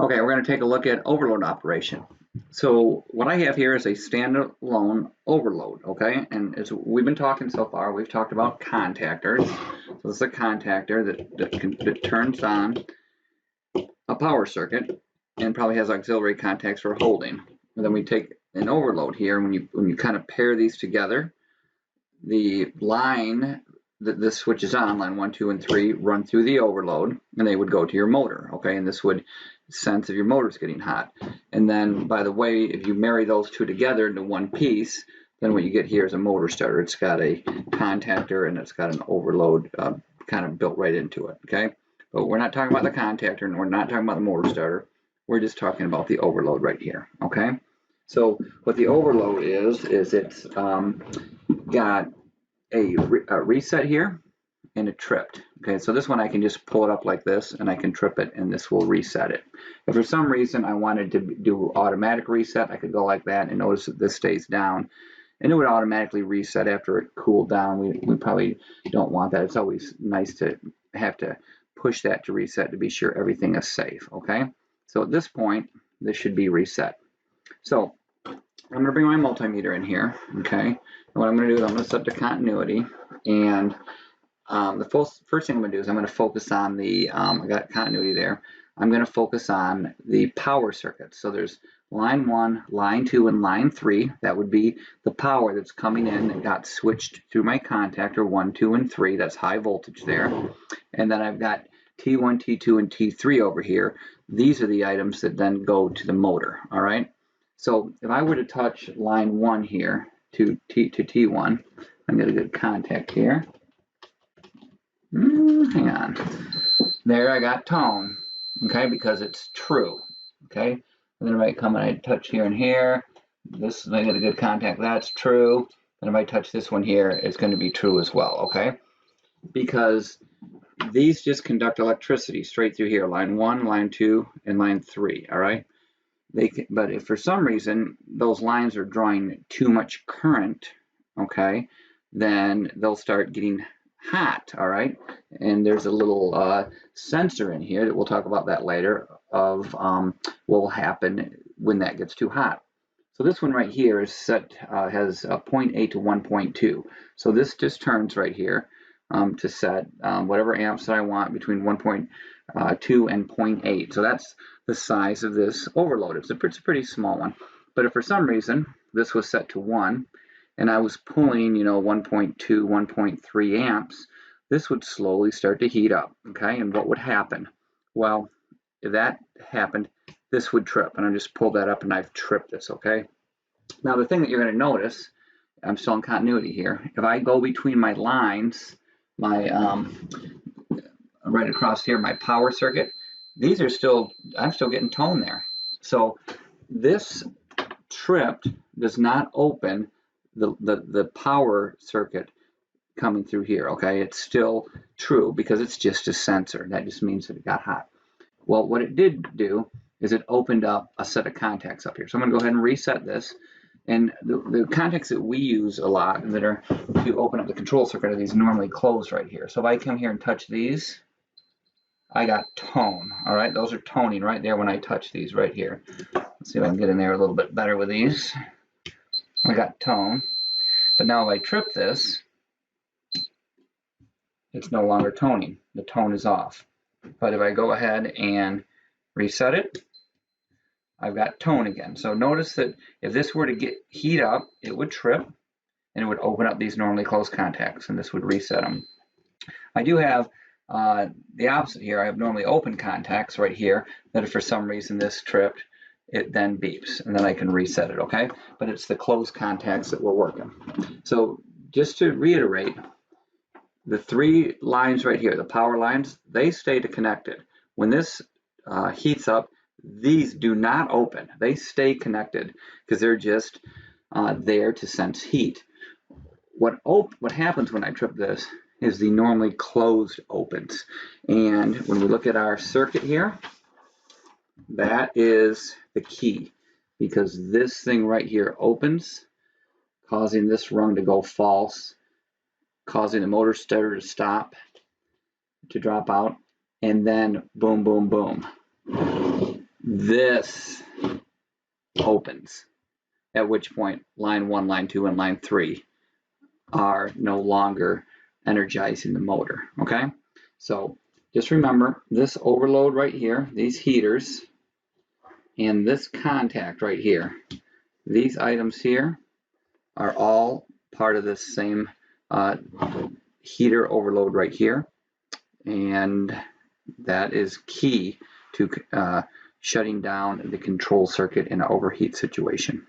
Okay, we're going to take a look at overload operation. So what I have here is a standalone overload, okay? And as we've been talking so far, we've talked about contactors. So this is a contactor that turns on a power circuit and probably has auxiliary contacts for holding. And then we take an overload here, and when you kind of pair these together, the line that this switches on, line 1, 2, and 3, run through the overload, and they would go to your motor, okay? And this would sense if your motor's getting hot. And then, by the way, if you marry those two together into one piece, then what you get here is a motor starter. It's got a contactor and it's got an overload kind of built right into it, okay? But we're not talking about the contactor and we're not talking about the motor starter. We're just talking about the overload right here, okay? So what the overload is it's got a reset here and a tripped. Okay, so this one I can just pull it up like this and I can trip it and this will reset it. If for some reason I wanted to do automatic reset, I could go like that and notice that this stays down and it would automatically reset after it cooled down. We probably don't want that. It's always nice to have to push that to reset to be sure everything is safe, okay? So at this point, this should be reset. So I'm going to bring my multimeter in here, okay? And what I'm going to do is I'm going to set the continuity, and the first thing I'm going to do is I'm going to focus on the, I got continuity there, I'm going to focus on the power circuit. So there's line 1, line 2, and line 3. That would be the power that's coming in that got switched through my contactor 1, 2, and 3. That's high voltage there. And then I've got T1, T2, and T3 over here. These are the items that then go to the motor, all right? So if I were to touch line 1 here to T1, I'm going to get a good contact here. Hang on. There I got tone, okay, because it's true, okay? And then if I come and I touch here and here, this, I get a good contact, that's true. And if I touch this one here, it's going to be true as well, okay? Because these just conduct electricity straight through here, line 1, line 2, and line 3, all right? But if for some reason those lines are drawing too much current, okay, then they'll start getting hot, all right? And there's a little sensor in here that we'll talk about that later of what will happen when that gets too hot. So this one right here is set, has a 0.8 to 1.2. So this just turns right here to set whatever amps that I want between 1.2 and 0.8. So that's the size of this overload. It's a pretty small one. But if for some reason this was set to 1 and I was pulling, 1.2, 1.3 amps, this would slowly start to heat up, okay? And what would happen? Well, if that happened, this would trip, and I just pulled that up and I've tripped this, okay? Now the thing that you're going to notice, I'm still in continuity here, if I go between my lines, my right across here, my power circuit, these are still, I'm still getting tone there. So this tripped does not open the power circuit coming through here, okay? It's still true because it's just a sensor. That just means that it got hot. Well, what it did do is it opened up a set of contacts up here. So I'm going to go ahead and reset this. And the contacts that we use a lot that are to open up the control circuit are these normally closed right here. So if I come here and touch these, I got tone, all right? Those are toning right there when I touch these right here. Let's see if I can get in there a little bit better with these. I got tone. But now if I trip this, it's no longer toning. The tone is off. But if I go ahead and reset it, I've got tone again. So notice that if this were to heat up, it would trip and it would open up these normally closed contacts and this would reset them. I do have the opposite here. I have normally open contacts right here that if for some reason this tripped, it then beeps and then I can reset it, okay? But it's the closed contacts that we're working. So just to reiterate, the 3 lines right here, the power lines, they stay connected. When this heats up, these do not open. They stay connected because they're just there to sense heat. What happens when I trip this is the normally closed opens. And when we look at our circuit here, that is the key because this thing right here opens, causing this rung to go false, causing the motor starter to stop, to drop out, and then boom, boom, boom. this opens, at which point line 1, line 2, and line 3 are no longer energizing the motor, okay? So just remember this overload right here, these heaters, and this contact right here, these items here are all part of this same heater overload right here, and that is key to shutting down the control circuit in an overheat situation.